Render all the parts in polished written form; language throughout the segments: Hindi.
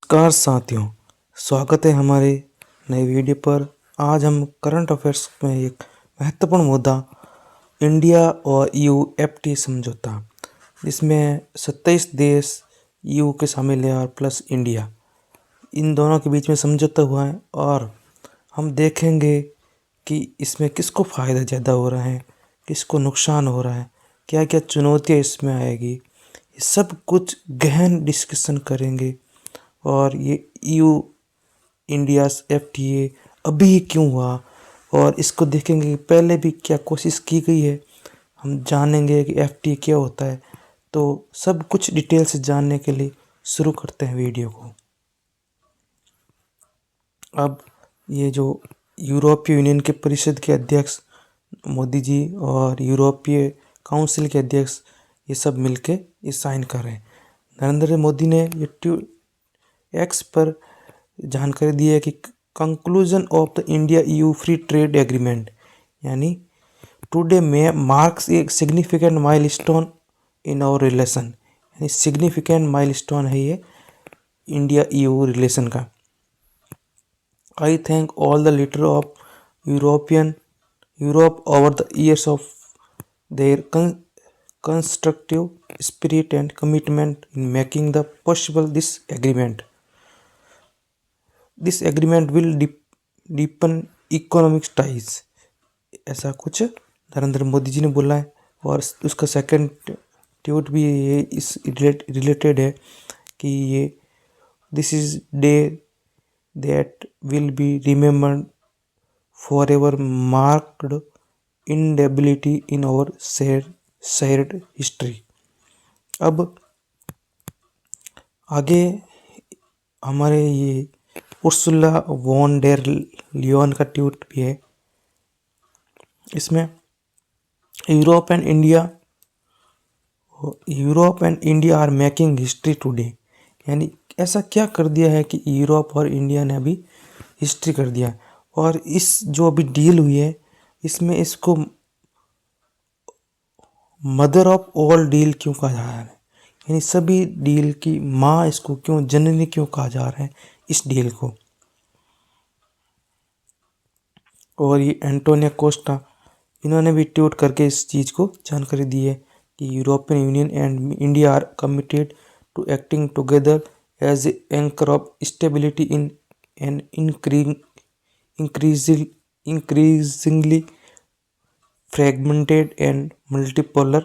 नमस्कार साथियों, स्वागत है हमारे नए वीडियो पर। आज हम करंट अफेयर्स में एक महत्वपूर्ण मुद्दा इंडिया और ईयू एफटीए समझौता, जिसमें 27 देश ईयू के शामिल है और प्लस इंडिया, इन दोनों के बीच में समझौता हुआ है। और हम देखेंगे कि इसमें किसको फ़ायदा ज़्यादा हो रहा है, किसको नुकसान हो रहा है, क्या क्या चुनौतियाँ इसमें आएगी, ये सब कुछ गहन डिस्कशन करेंगे। और ये ईयू इंडिया एफटीए अभी क्यों हुआ और इसको देखेंगे कि पहले भी क्या कोशिश की गई है। हम जानेंगे कि एफटीए क्या होता है। तो सब कुछ डिटेल से जानने के लिए शुरू करते हैं वीडियो को। अब ये जो यूरोपीय यूनियन के परिषद के अध्यक्ष मोदी जी और यूरोपीय काउंसिल के अध्यक्ष ये सब मिलके ये साइन कर रहे हैं। नरेंद्र मोदी ने ये एक्स पर जानकारी दी है कि conclusion of the India EU free trade agreement यानी टुडे में marks a significant milestone in our relation, यानी सिग्निफिकेंट माइलस्टोन है ये इंडिया ईयू रिलेशन का। I thank all the leader of Europe over the years of their constructive spirit and commitment in making the possible this agreement. This agreement will deepen economic ties, ऐसा कुछ नरेंद्र मोदी जी ने बोला है। और उसका सेकंड ट्वीट भी ये इस रिलेटेड है कि ये this is day that will be remembered for ever, marked indelibility in our shared history. अब आगे हमारे ये उर्सुला वॉन डेर लियोन का ट्वीट भी है। इसमें Europe and India are making history today, यानी ऐसा क्या कर दिया है कि यूरोप और इंडिया ने अभी हिस्ट्री कर दिया। और इस जो अभी डील हुई है इसमें इसको मदर ऑफ ऑल डील क्यों कहा जा रहा है, यानी सभी डील की माँ इसको क्यों, जननी क्यों कहा जा रहा है इस डील को। और ये एंटोनियो कोस्टा, इन्होंने भी ट्वीट करके इस चीज़ को जानकारी दी है कि European Union and India are committed to acting together as a anchor of stability in an increasingly fragmented and multipolar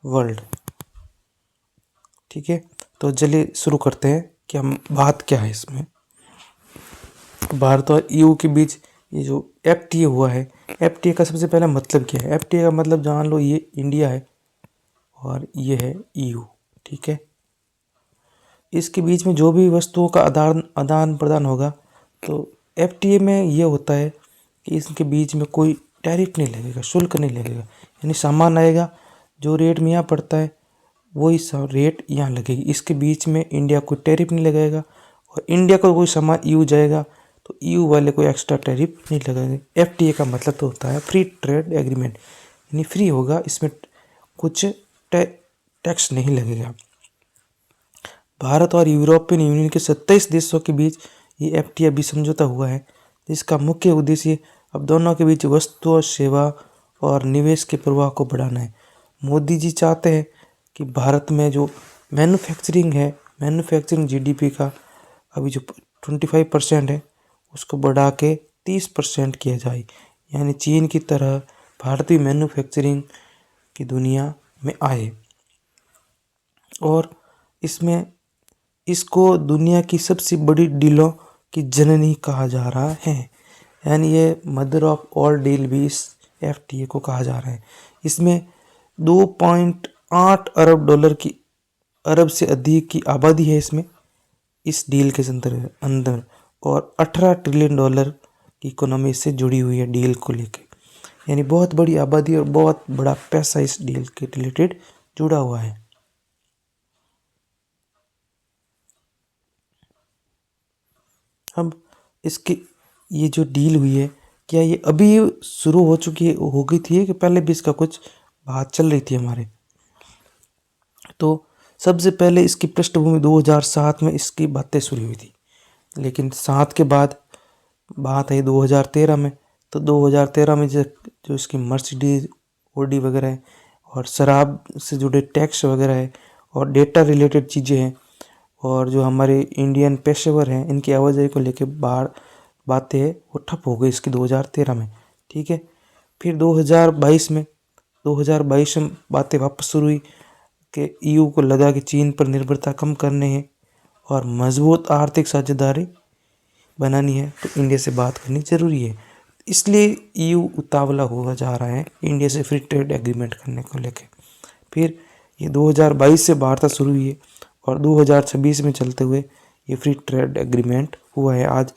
world. ठीक है, तो चलिए शुरू करते हैं कि हम बात क्या है इसमें। भारत और ईयू के बीच ये जो एफटीए हुआ है, एफटीए का सबसे पहला मतलब क्या है। एफटीए का मतलब जान लो, ये इंडिया है और ये है ईयू। ठीक है, इसके बीच में जो भी वस्तुओं का आदान प्रदान होगा तो एफटीए में ये होता है कि इसके बीच में कोई टैरिफ नहीं लगेगा, शुल्क नहीं लगेगा, यानी सामान आएगा जो रेट में यहाँ पड़ता है वही रेट यहाँ लगेगी। इसके बीच में इंडिया कोई टैरिफ नहीं लगाएगा और इंडिया को कोई सामान ईयू जाएगा तो ईयू वाले कोई एक्स्ट्रा टैरिफ नहीं लगाएंगे। एफटीए का मतलब तो होता है फ्री ट्रेड एग्रीमेंट, यानी फ्री होगा, इसमें कुछ टैक्स नहीं लगेगा। भारत और यूरोपियन यूनियन के 27 देशों के बीच ये एफटीए अभी समझौता हुआ है, जिसका मुख्य उद्देश्य अब दोनों के बीच वस्तु और सेवा और निवेश के प्रवाह को बढ़ाना है। मोदी जी चाहते हैं कि भारत में जो मैन्युफैक्चरिंग है, मैन्युफैक्चरिंग जीडीपी का अभी जो 25% है उसको बढ़ा के 30% किया जाए, यानी चीन की तरह भारतीय मैन्युफैक्चरिंग की दुनिया में आए। और इसमें इसको दुनिया की सबसे बड़ी डीलों की जननी कहा जा रहा है, यानी ये मदर ऑफ ऑल डील भी इस एफटीए को कहा जा रहा है। इसमें 2.8 अरब डॉलर की, अरब से अधिक की आबादी है इसमें, इस डील के अंदर और 18 ट्रिलियन डॉलर की इकोनॉमी से जुड़ी हुई है डील को लेके, यानी बहुत बड़ी आबादी और बहुत बड़ा पैसा इस डील के रिलेटेड जुड़ा हुआ है। अब इसकी ये जो डील हुई है, क्या ये अभी शुरू हो चुकी है, हो गई थी कि पहले भी इसका कुछ बात चल रही थी हमारे। तो सबसे पहले इसकी पृष्ठभूमि 2007 में इसकी बातें शुरू हुई थी, लेकिन 7 के बाद बात आई 2013 में। तो 2013 में जो इसकी मर्सिडीज ऑडी वगैरह है और शराब से जुड़े टैक्स वगैरह है और डेटा रिलेटेड चीज़ें हैं और जो हमारे इंडियन पेशेवर हैं इनकी आवाजाही को लेके बाहर बातें है वो ठप हो गई इसकी 2013 में। ठीक है, फिर 2022 में बातें वापस शुरू हुई कि ईयू को लगा कि चीन पर निर्भरता कम करने हैं और मजबूत आर्थिक साझेदारी बनानी है तो इंडिया से बात करनी जरूरी है। इसलिए ईयू उतावला हुआ जा रहा है इंडिया से फ्री ट्रेड एग्रीमेंट करने को लेके। फिर ये 2022 से वार्ता शुरू हुई है और 2026 में चलते हुए ये फ्री ट्रेड एग्रीमेंट हुआ है। आज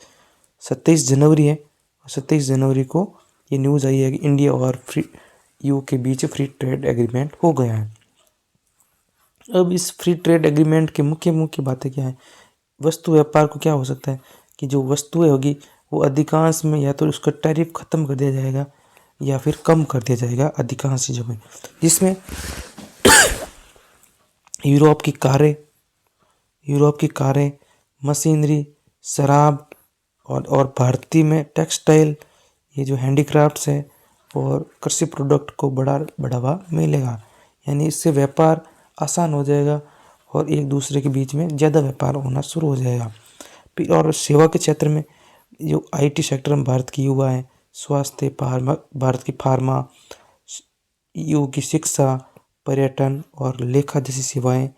27 जनवरी है और 27 जनवरी को ये न्यूज़ आई है कि इंडिया और ईयू के बीच फ्री ट्रेड एग्रीमेंट हो गया है। अब इस फ्री ट्रेड एग्रीमेंट के मुख्य मुख्य बातें क्या हैं? वस्तु व्यापार को क्या हो सकता है कि जो वस्तुएं होगी वो अधिकांश में या तो उसका टैरिफ ख़त्म कर दिया जाएगा या फिर कम कर दिया जाएगा अधिकांश चीज़ों में, जिसमें यूरोप की कारें, मशीनरी, शराब और भारतीय में टेक्सटाइल, ये जो हैंडीक्राफ्ट्स है और कृषि प्रोडक्ट को बढ़ावा मिलेगा। यानी इससे व्यापार आसान हो जाएगा और एक दूसरे के बीच में ज़्यादा व्यापार होना शुरू हो जाएगा। फिर और सेवा के क्षेत्र में जो आईटी सेक्टर में भारत की युवा है, स्वास्थ्य, भारत की फार्मा, ईयू की शिक्षा, पर्यटन और लेखा जैसी सेवाएं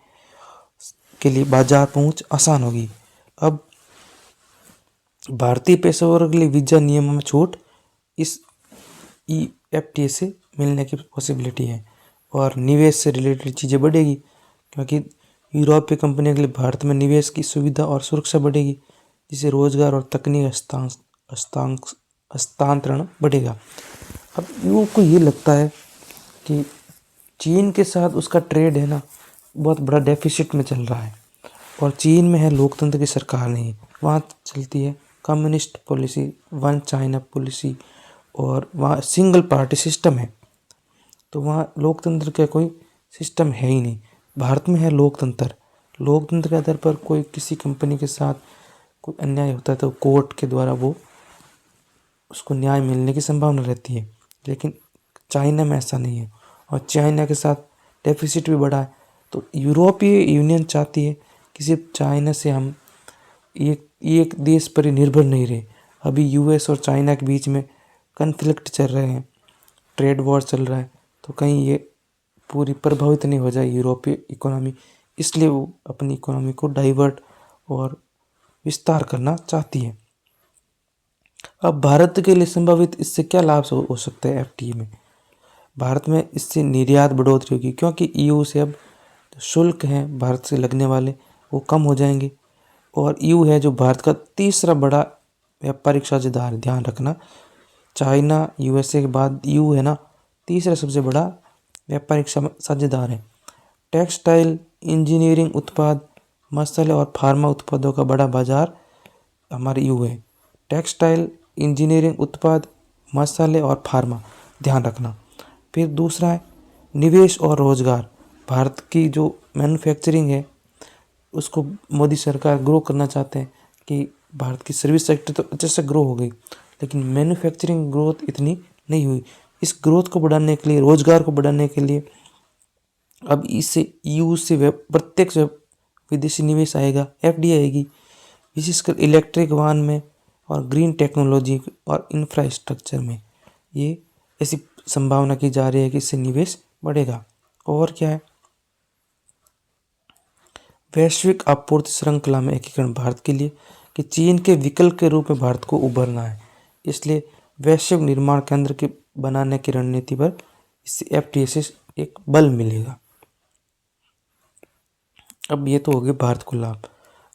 के लिए बाजार पहुंच आसान होगी। अब भारतीय पेशेवरों के लिए वीज़ा नियमों में छूट इस EFTA से मिलने की पॉसिबिलिटी है और निवेश से रिलेटेड चीज़ें बढ़ेगी क्योंकि यूरोपीय कंपनियों के लिए भारत में निवेश की सुविधा और सुरक्षा बढ़ेगी, जिससे रोजगार और तकनीक हस्तांतरण बढ़ेगा। अब यूँ को ये लगता है कि चीन के साथ उसका ट्रेड है ना बहुत बड़ा डेफिसिट में चल रहा है और चीन में है लोकतंत्र की सरकार नहीं, वहाँ चलती है communist policy, one China policy और वहाँ सिंगल पार्टी सिस्टम है। तो वहाँ लोकतंत्र का कोई सिस्टम है ही नहीं। भारत में है लोकतंत्र के आधार पर कोई किसी कंपनी के साथ कोई अन्याय होता है तो कोर्ट के द्वारा वो उसको न्याय मिलने की संभावना रहती है, लेकिन चाइना में ऐसा नहीं है और चाइना के साथ डेफिसिट भी बढ़ा है। तो यूरोपीय यूनियन चाहती है कि सिर्फ चाइना से हम एक देश पर ही निर्भर नहीं रहे। अभी यूएस और चाइना के बीच में कन्फ्लिक्ट चल रहे हैं, ट्रेड वॉर चल रहा है, तो कहीं ये पूरी प्रभावित नहीं हो जाए यूरोपीय इकोनॉमी, इसलिए वो अपनी इकोनॉमी को डाइवर्ट और विस्तार करना चाहती है। अब भारत के लिए संभावित इससे क्या लाभ हो सकता है FTA में? भारत में इससे निर्यात बढ़ोतरी होगी क्योंकि ईयू से अब शुल्क हैं भारत से लगने वाले वो कम हो जाएंगे और ईयू है जो भारत का तीसरा बड़ा व्यापारिक साझेदार, ध्यान रखना, चाइना USA के बाद ईयू है ना तीसरा सबसे बड़ा व्यापारिक साझेदार है। टेक्सटाइल, इंजीनियरिंग उत्पाद, मसाले और फार्मा उत्पादों का बड़ा बाजार हमारे ईयू है। टेक्सटाइल, इंजीनियरिंग उत्पाद, मसाले और फार्मा, ध्यान रखना। फिर दूसरा है निवेश और रोजगार। भारत की जो मैन्युफैक्चरिंग है उसको मोदी सरकार ग्रो करना चाहते हैं कि भारत की सर्विस सेक्टर तो अच्छे से ग्रो हो गई, लेकिन मैन्युफैक्चरिंग ग्रोथ इतनी नहीं हुई। इस ग्रोथ को बढ़ाने के लिए, रोजगार को बढ़ाने के लिए अब इससे ईयू से प्रत्यक्ष विदेशी निवेश आएगा, FDI आएगी, विशेषकर इलेक्ट्रिक वाहन में और ग्रीन टेक्नोलॉजी और इंफ्रास्ट्रक्चर में। ये ऐसी संभावना की जा रही है कि इससे निवेश बढ़ेगा। और क्या है, वैश्विक आपूर्ति श्रृंखला में एकीकरण भारत के लिए कि चीन के विकल्प के रूप में भारत को उभरना है, इसलिए वैश्विक निर्माण केंद्र के बनाने की रणनीति पर इससे FTA से एक बल मिलेगा। अब ये तो हो गया भारत को लाभ।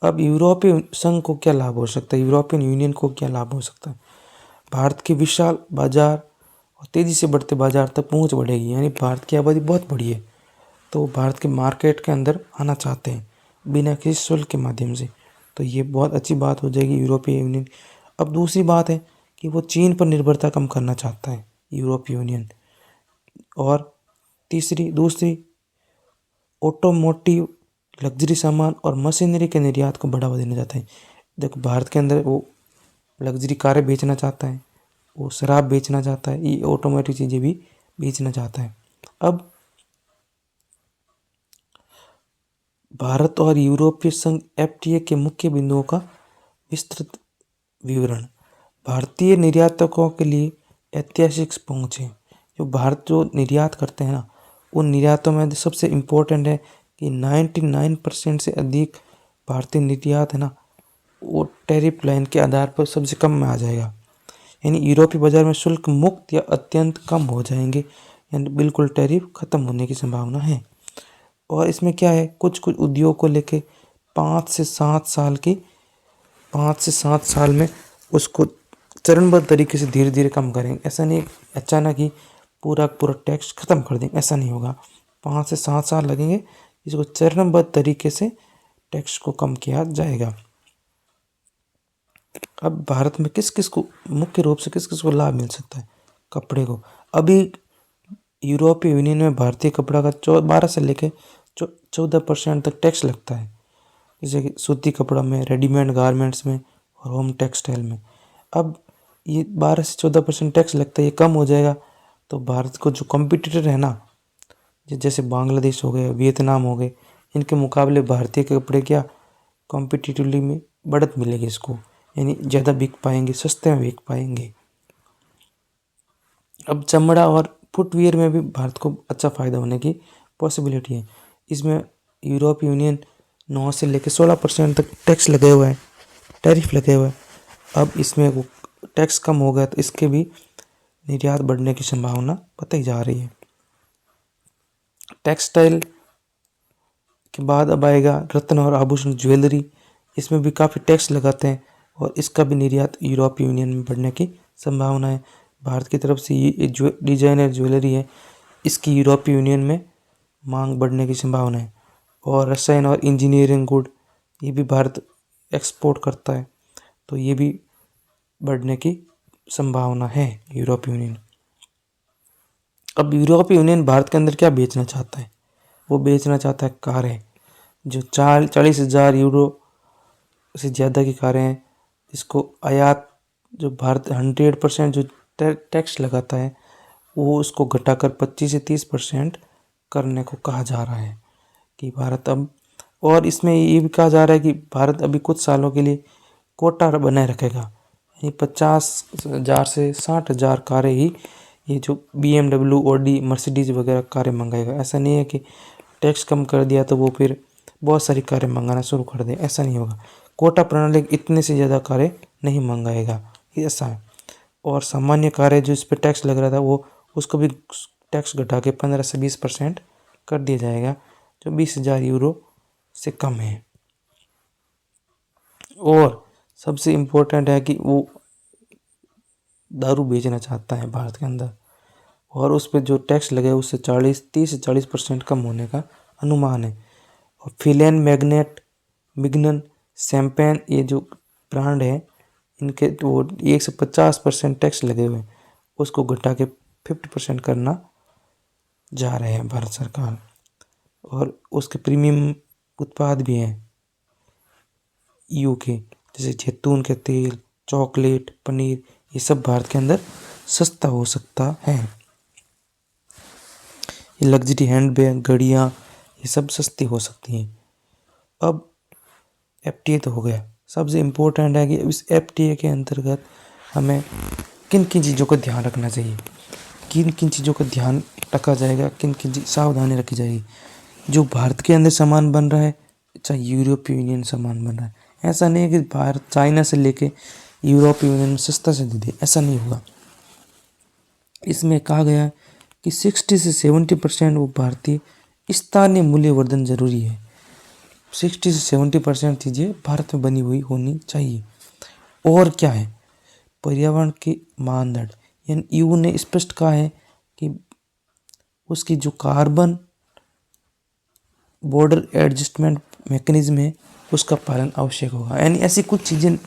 अब यूरोपीय संघ को क्या लाभ हो सकता है, यूरोपियन यूनियन को क्या लाभ हो सकता है? भारत के विशाल बाजार और तेज़ी से बढ़ते बाजार तक पहुंच बढ़ेगी, यानी भारत की आबादी बहुत बड़ी है तो भारत के मार्केट के अंदर आना चाहते हैं बिना किसी शुल्क के माध्यम से, तो ये बहुत अच्छी बात हो जाएगी यूरोपीय यूनियन। अब दूसरी बात है कि वो चीन पर निर्भरता कम करना चाहता है यूरोपीय यूनियन। और दूसरी ऑटोमोटिव लग्जरी सामान और मशीनरी के निर्यात को बढ़ावा देना चाहता है। देखो भारत के अंदर वो लग्जरी कारें बेचना चाहता है, वो शराब बेचना चाहता है, ये ऑटोमेटिक चीज़ें भी बेचना चाहता है। अब भारत और यूरोपीय संघ एफटीए के मुख्य बिंदुओं का विस्तृत विवरण। भारतीय निर्यातकों के लिए ऐतिहासिक पहुँच है। जो भारत जो निर्यात करते हैं ना, उन निर्यातों में सबसे इम्पोर्टेंट है कि 99% से अधिक भारतीय निर्यात है ना, वो टैरिफ लाइन के आधार पर सबसे कम में आ जाएगा। यानी यूरोपीय बाजार में शुल्क मुक्त या अत्यंत कम हो जाएंगे, यानी बिल्कुल टैरिफ खत्म होने की संभावना है। और इसमें क्या है, कुछ कुछ उद्योग को लेके 5 से 7 साल में उसको चरणबद्ध तरीके से धीरे धीरे कम करेंगे। ऐसा नहीं अचानक ही पूरा पूरा टैक्स खत्म कर देंगे, ऐसा नहीं होगा। 5 से 7 साल लगेंगे, इसको चरणबद्ध तरीके से टैक्स को कम किया जाएगा। अब भारत में किस किस को मुख्य रूप से किस किस को लाभ मिल सकता है? कपड़े को। अभी यूरोपीय यूनियन में भारतीय कपड़ा का 12 से लेकर 14% तक टैक्स लगता है, जैसे कि सूती कपड़ा में, रेडीमेड गारमेंट्स में और होम टेक्सटाइल में। अब ये 12 से 14% टैक्स लगता है, ये कम हो जाएगा तो भारत को जो कॉम्पिटिटर है ना, जैसे बांग्लादेश हो गए, वियतनाम हो गए, इनके मुकाबले भारतीय कपड़े क्या कॉम्पिटिटिवली में बढ़त मिलेगी इसको, यानी ज़्यादा बिक पाएंगे, सस्ते में बिक पाएंगे। अब चमड़ा और फुटवियर में भी भारत को अच्छा फ़ायदा होने की पॉसिबिलिटी है। इसमें यूरोपीय यूनियन 9 से लेकर 16% तक टैक्स लगे हुए हैं, टैरिफ लगे हुए हैं। अब इसमें वो टैक्स कम हो गया तो इसके भी निर्यात बढ़ने की संभावना बताई जा रही है। टेक्सटाइल के बाद अब आएगा रत्न और आभूषण, ज्वेलरी। इसमें भी काफ़ी टैक्स लगाते हैं और इसका भी निर्यात यूरोपीय यूनियन में बढ़ने की संभावना है। भारत की तरफ से ये जो डिजाइनर ज्वेलरी है, इसकी यूरोपीय यूनियन में मांग बढ़ने की संभावना है। और रसायन और इंजीनियरिंग गुड, ये भी भारत एक्सपोर्ट करता है, तो ये भी बढ़ने की संभावना है यूरोपीय यूनियन। अब यूरोपीय यूनियन भारत के अंदर क्या बेचना चाहता है? वो बेचना चाहता है कारें, जो 40,000 यूरो से ज़्यादा की कारें हैं, इसको आयात जो भारत 100% जो टैक्स लगाता है, वो उसको घटाकर 25 से 30% करने को कहा जा रहा है कि भारत अब। और इसमें ये भी कहा जा रहा है कि भारत अभी कुछ सालों के लिए कोटा बनाए रखेगा, यानी 50,000 से 60,000 कारें ही, ये जो BMW, ऑडी, मर्सिडीज़ वगैरह कारें मंगाएगा। ऐसा नहीं है कि टैक्स कम कर दिया तो वो फिर बहुत सारी कारें मंगाना शुरू कर दें, ऐसा नहीं होगा। कोटा प्रणाली इतने से ज़्यादा कारें नहीं मंगाएगा, ये ऐसा है। और सामान्य कारें जो इस पर टैक्स लग रहा था, वो उसको भी टैक्स घटा के 15 से 20% कर दिया जाएगा, जो 20,000 यूरो से कम है। और सबसे इम्पोर्टेंट है कि वो दारू बेचना चाहता है भारत के अंदर, और उस पर जो टैक्स लगे उससे 30 से 40% कम होने का अनुमान है। और फिलेन, मैग्नेट, मिग्नन, शैम्पेन, ये जो ब्रांड है, इनके वो 1 से 50% टैक्स लगे हुए हैं, उसको घटा के 50% करना जा रहे हैं भारत सरकार। और उसके प्रीमियम उत्पाद भी हैं ईयू के, जैसे जैतून के तेल, चॉकलेट, पनीर, ये सब भारत के अंदर सस्ता हो सकता है। ये लग्जरी हैंडबैग, घड़ियाँ, ये सब सस्ती हो सकती हैं। अब एफटीए तो हो गया, सबसे इम्पोर्टेंट है कि इस एफटीए के अंतर्गत हमें किन किन चीज़ों का ध्यान रखना चाहिए, किन किन चीज़ों का ध्यान रखा जाएगा, किन किन सावधानी रखी जाएगी। जो भारत के अंदर सामान बन रहा है, चाहे यूरोपीय यूनियन सामान बन रहा है, ऐसा नहीं है कि भारत चाइना से लेके यूरोपीय यूनियन में सस्ता से दे दे, ऐसा नहीं होगा। इसमें कहा गया कि 60 से 70% वो भारतीय स्थानीय मूल्यवर्धन जरूरी है। 60 से 70% चीज़ें भारत में बनी हुई होनी चाहिए। और क्या है, पर्यावरण के मानदंड, यानी ईयू ने स्पष्ट कहा है कि उसकी जो कार्बन बॉर्डर एडजस्टमेंट मैकेनिज्म है, उसका पालन आवश्यक होगा। यानी ऐसी कुछ चीज़ें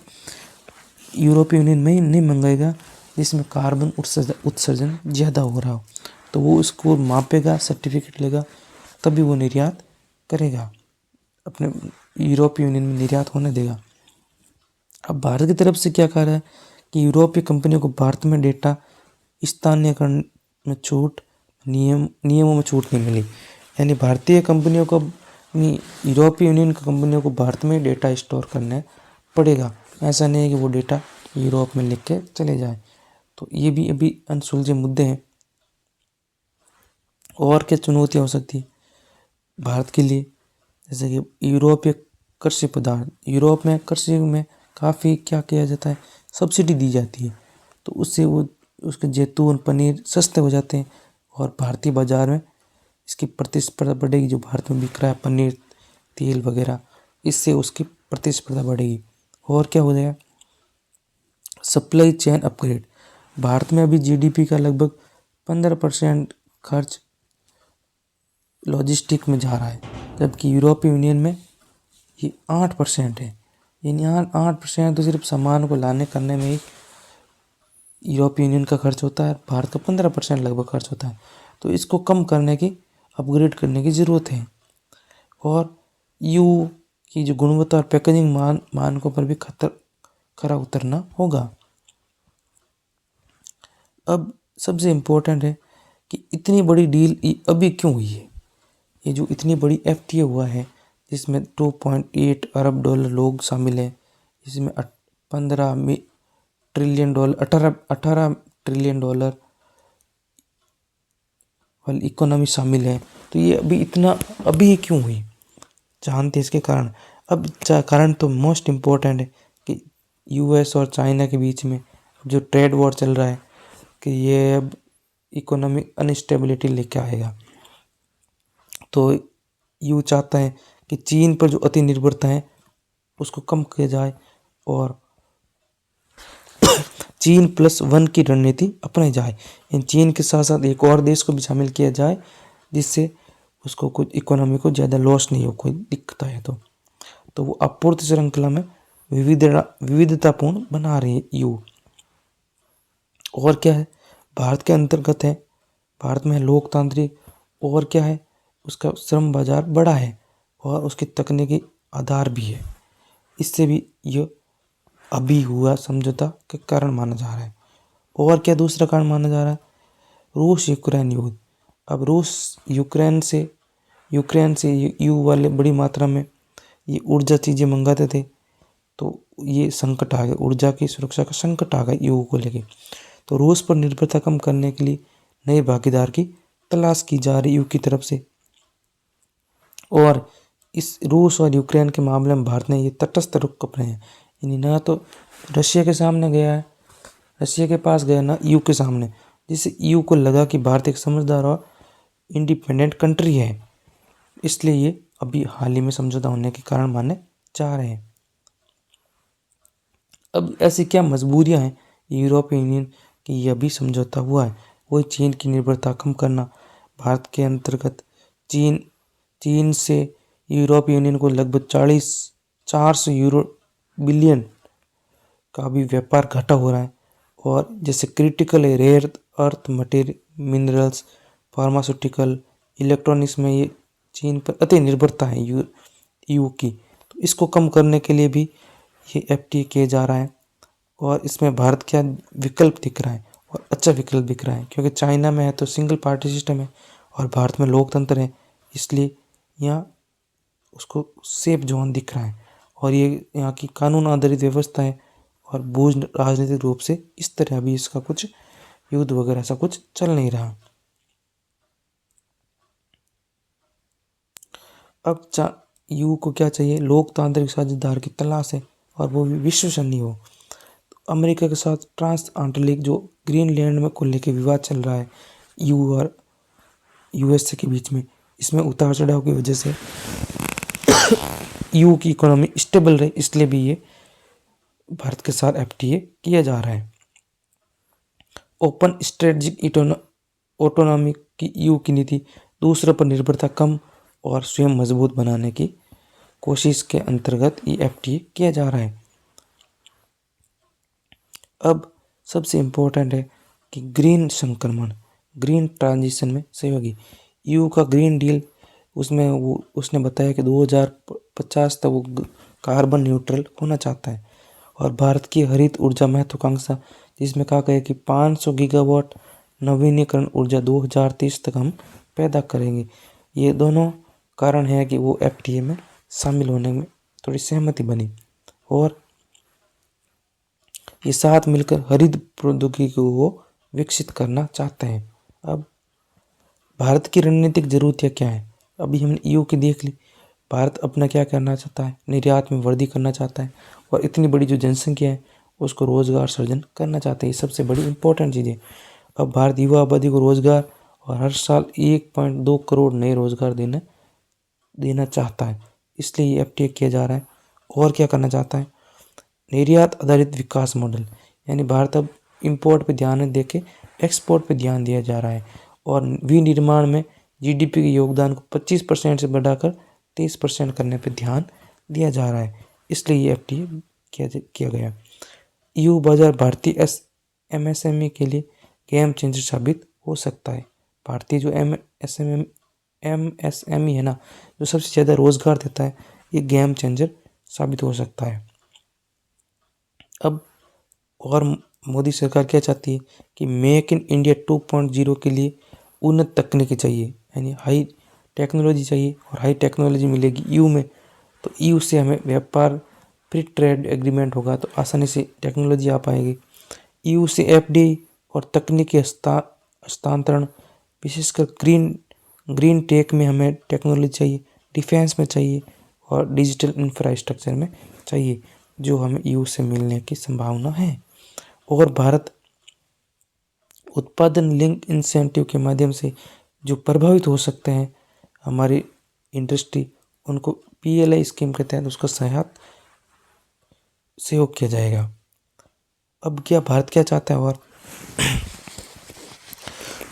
यूरोपीय यूनियन में नहीं मंगाएगा जिसमें कार्बन उत्सर्जन ज़्यादा हो रहा हो, तो वो उसको मापेगा, सर्टिफिकेट लेगा, तभी वो निर्यात करेगा। अपने यूरोपीय यूनियन में निर्यात होने देगा। अब भारत की तरफ से क्या कह रहा है कि यूरोपीय कंपनियों को भारत में डेटा स्थानीयकरण में छूट, नियमों में छूट नहीं मिली। यानी भारतीय कंपनियों को अपनी यूरोपीय यूनियन की कंपनियों को भारत में डेटा स्टोर करना पड़ेगा। ऐसा नहीं है कि वो डेटा यूरोप में लिख के चले जाए। तो ये भी अभी अनसुलझे मुद्दे हैं। और क्या चुनौतियाँ हो सकती है भारत के लिए, जैसे कि यूरोपीय कृषि पदार्थ, यूरोप में कृषि में काफ़ी क्या किया जाता है, सब्सिडी दी जाती है, तो उससे वो उसके जैतून पनीर सस्ते हो जाते हैं और भारतीय बाज़ार में इसकी प्रतिस्पर्धा बढ़ेगी। जो भारत में बिक रहा है पनीर, तेल वगैरह, इससे उसकी प्रतिस्पर्धा बढ़ेगी। और क्या हो जाएगा, सप्लाई चेन अपग्रेड। भारत में अभी जीडीपी का लगभग 15% खर्च लॉजिस्टिक में जा रहा है, जबकि यूरोपीय यूनियन में ये 8% है। यानी 8% तो सिर्फ सामान को लाने करने में ही यूरोपीय यूनियन का खर्च होता है, भारत का 15% लगभग खर्च होता है। तो इसको कम करने की, अपग्रेड करने की ज़रूरत है। और यू की जो गुणवत्ता और पैकेजिंग मानकों पर भी खरा उतरना होगा। अब सबसे इम्पोर्टेंट है कि इतनी बड़ी डील अभी क्यों हुई है। ये जो इतनी बड़ी एफटीए हुआ है, जिसमें 2.8 अरब डॉलर लोग शामिल हैं, इसमें 15 ट्रिलियन डॉलर 18 ट्रिलियन डॉलर वाली इकोनॉमी शामिल है। तो ये अभी क्यों हुई, जानते इसके कारण। अब कारण तो मोस्ट इम्पोर्टेंट है कि यूएस और चाइना के बीच में जो ट्रेड वॉर चल रहा है, कि ये अब इकोनॉमिक अनस्टेबिलिटी लेके आएगा। तो यू चाहता है कि चीन पर जो अति निर्भरता है उसको कम किया जाए और चीन+1 की रणनीति अपनाई जाए। इन चीन के साथ साथ एक और देश को भी शामिल किया जाए, जिससे उसको कुछ इकोनॉमी को ज़्यादा लॉस नहीं हो, कोई दिक्कत है तो वो आपूर्ति श्रृंखला में विविधतापूर्ण बना रही है यू। और क्या है, भारत के अंतर्गत है, भारत में लोकतांत्रिक, और क्या है, उसका श्रम बाजार बड़ा है और उसकी तकनीकी आधार भी है। इससे भी ये अभी हुआ समझौता के कारण माना जा रहा है। और क्या दूसरा कारण माना जा रहा है, रूस यूक्रेन युद्ध। अब रूस यूक्रेन से यू वाले बड़ी मात्रा में ये ऊर्जा चीज़ें मंगाते थे, तो ये संकट आ गया, ऊर्जा की सुरक्षा का संकट आ गया यू को लेके। तो रूस पर निर्भरता कम करने के लिए नए भागीदार की तलाश की जा रही यू की तरफ से। और इस रूस और यूक्रेन के मामले में भारत ने ये तटस्थ रुख अपनाए हैं। यानी ना तो रशिया के सामने गया है, रशिया के पास गया, ना यू के सामने, जिससे यू को लगा कि भारत एक समझदार और इंडिपेंडेंट कंट्री है। इसलिए ये अभी हाल ही में समझौता होने के कारण मानने चाह रहे हैं। अब ऐसी क्या मजबूरियां हैं यूरोपीय यूनियन की यह भी समझौता हुआ है, वही चीन की निर्भरता कम करना। भारत के अंतर्गत चीन से यूरोपीय यूनियन को लगभग 400 यूरो बिलियन का भी व्यापार घटा हो रहा है। और जैसे critical rare earth material, minerals, pharmaceutical, electronics में ये चीन पर अति निर्भरता है यू की। तो इसको कम करने के लिए भी ये एफटीए किया जा रहा है। और इसमें भारत क्या विकल्प दिख रहा है, और अच्छा विकल्प दिख रहा है, क्योंकि चाइना में है तो सिंगल पार्टी सिस्टम है और भारत में लोकतंत्र है, इसलिए यहाँ उसको सेफ जोन दिख रहा है। और ये यहाँ की कानून आधारित व्यवस्था है और भूज राजनीतिक रूप से इस तरह अभी इसका कुछ युद्ध वगैरह ऐसा कुछ चल नहीं रहा। अब यू को क्या चाहिए, लोकतांत्रिक साझेदार की तलाश है और वो भी विश्वसनीय हो। तो अमेरिका के साथ ट्रांस अटलांटिक जो ग्रीनलैंड में को लेकर विवाद चल रहा है यू और यूएसए के बीच में, इसमें उतार चढ़ाव की वजह से यू की इकोनॉमी स्टेबल रहे, इसलिए भी ये भारत के साथ एफटीए किया जा रहा है। ओपन स्ट्रेटजिक ऑटोनॉमी की यू की नीति दूसरों पर निर्भरता कम और स्वयं मजबूत बनाने की कोशिश के अंतर्गत ये एफटीए किया जा रहा है। अब सबसे इम्पोर्टेंट है कि ग्रीन संक्रमण, ग्रीन ट्रांजिशन में सहयोगी। यू का ग्रीन डील, उसमें उसने बताया कि 2050 तक वो कार्बन न्यूट्रल होना चाहता है। और भारत की हरित ऊर्जा महत्वाकांक्षा, जिसमें कहा गया कि 500 गीगावाट नवीनीकरण ऊर्जा 2030 तक हम पैदा करेंगे। ये दोनों कारण हैं कि वो FTA में शामिल होने में थोड़ी सहमति बनी और ये साथ मिलकर हरित प्रौद्योगिकी को वो विकसित करना चाहते हैं। अब भारत की रणनीतिक जरूरतें क्या है? अभी हमने EU की देख ली। भारत अपना क्या करना चाहता है? निर्यात में वृद्धि करना चाहता है और इतनी बड़ी जो जनसंख्या है उसको रोजगार सृजन करना चाहते हैं। ये सबसे बड़ी इंपॉर्टेंट चीज़ है। अब भारत युवा आबादी को रोजगार और हर साल 1.2 करोड़ नए रोजगार देना चाहता है, इसलिए ये FTA किया जा रहा है। और क्या करना चाहता है? निर्यात आधारित विकास मॉडल, यानी भारत अब इंपोर्ट पे ध्यान न देके एक्सपोर्ट पे ध्यान दिया जा रहा है और विनिर्माण में GDP के योगदान को 25% से बढ़ाकर 23% करने पे ध्यान दिया जा रहा है, इसलिए ये FTA किया गया। EU बाजार भारतीय MSME के लिए गेम चेंजर साबित हो सकता है। भारतीय जो MSME है ना, जो सबसे ज़्यादा रोजगार देता है, ये गेम चेंजर साबित हो सकता है। अब और मोदी सरकार क्या चाहती है कि मेक इन इंडिया 2.0 के लिए उन्नत तकनीकी चाहिए, यानी हाई टेक्नोलॉजी चाहिए और हाई टेक्नोलॉजी मिलेगी EU में, तो EU से हमें व्यापार फ्री ट्रेड एग्रीमेंट होगा तो आसानी से टेक्नोलॉजी आ पाएगी। EU से FDI और तकनीकी हस्तांतरण, विशेषकर ग्रीन टेक में हमें टेक्नोलॉजी चाहिए, डिफेंस में चाहिए और डिजिटल इंफ्रास्ट्रक्चर में चाहिए, जो हमें EU से मिलने की संभावना है। और भारत उत्पादन लिंक इंसेंटिव के माध्यम से जो प्रभावित हो सकते हैं हमारी इंडस्ट्री, उनको PLI स्कीम के तहत उसका सहयोग किया जाएगा। अब क्या भारत क्या चाहता है? और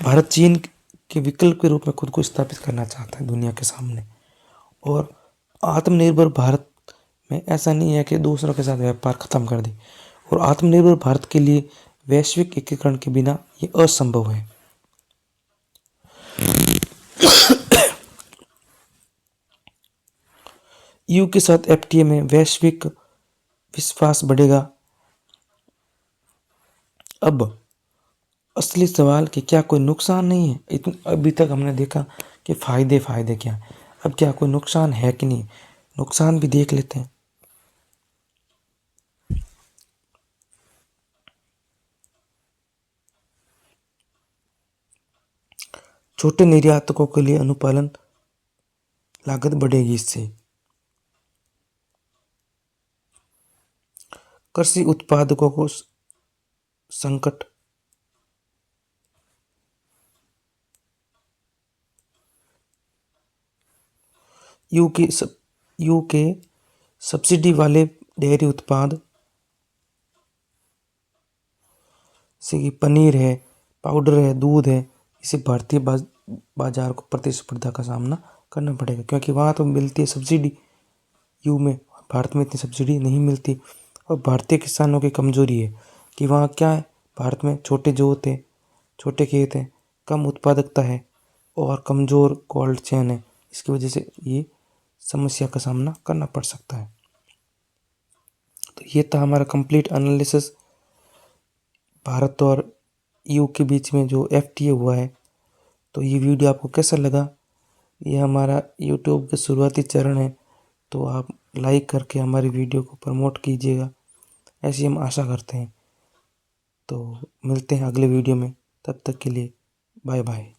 भारत चीन के विकल्प के रूप में खुद को स्थापित करना चाहता है दुनिया के सामने। और आत्मनिर्भर भारत में ऐसा नहीं है कि दूसरों के साथ व्यापार खत्म कर दे, और आत्मनिर्भर भारत के लिए वैश्विक एकीकरण के बिना ये असंभव है। EU के साथ FTA में वैश्विक विश्वास बढ़ेगा। अब असली सवाल कि क्या कोई नुकसान नहीं है? अभी तक हमने देखा कि फायदे क्या, अब क्या कोई नुकसान है कि नहीं? नुकसान भी देख लेते हैं। छोटे निर्यातकों के लिए अनुपालन लागत बढ़ेगी। इससे कृषि उत्पादकों को संकट, EU के सब्सिडी वाले डेयरी उत्पाद से कि पनीर है, पाउडर है, दूध है, इसे भारतीय बाजार को प्रतिस्पर्धा का सामना करना पड़ेगा, क्योंकि वहाँ तो मिलती है सब्सिडी EU में, भारत में इतनी सब्सिडी नहीं मिलती। और भारतीय किसानों की कमजोरी है कि वहाँ क्या है, भारत में छोटे जोत है, छोटे खेत हैं, कम उत्पादकता है और कमज़ोर कोल्ड चेन है। इसकी वजह से ये समस्या का सामना करना पड़ सकता है। तो ये था हमारा कंप्लीट एनालिसिस भारत और EU के बीच में जो FTA हुआ है। तो ये वीडियो आपको कैसा लगा? ये हमारा YouTube के शुरुआती चरण है, तो आप लाइक करके हमारी वीडियो को प्रमोट कीजिएगा, ऐसी हम आशा करते हैं। तो मिलते हैं अगले वीडियो में, तब तक के लिए बाय बाय।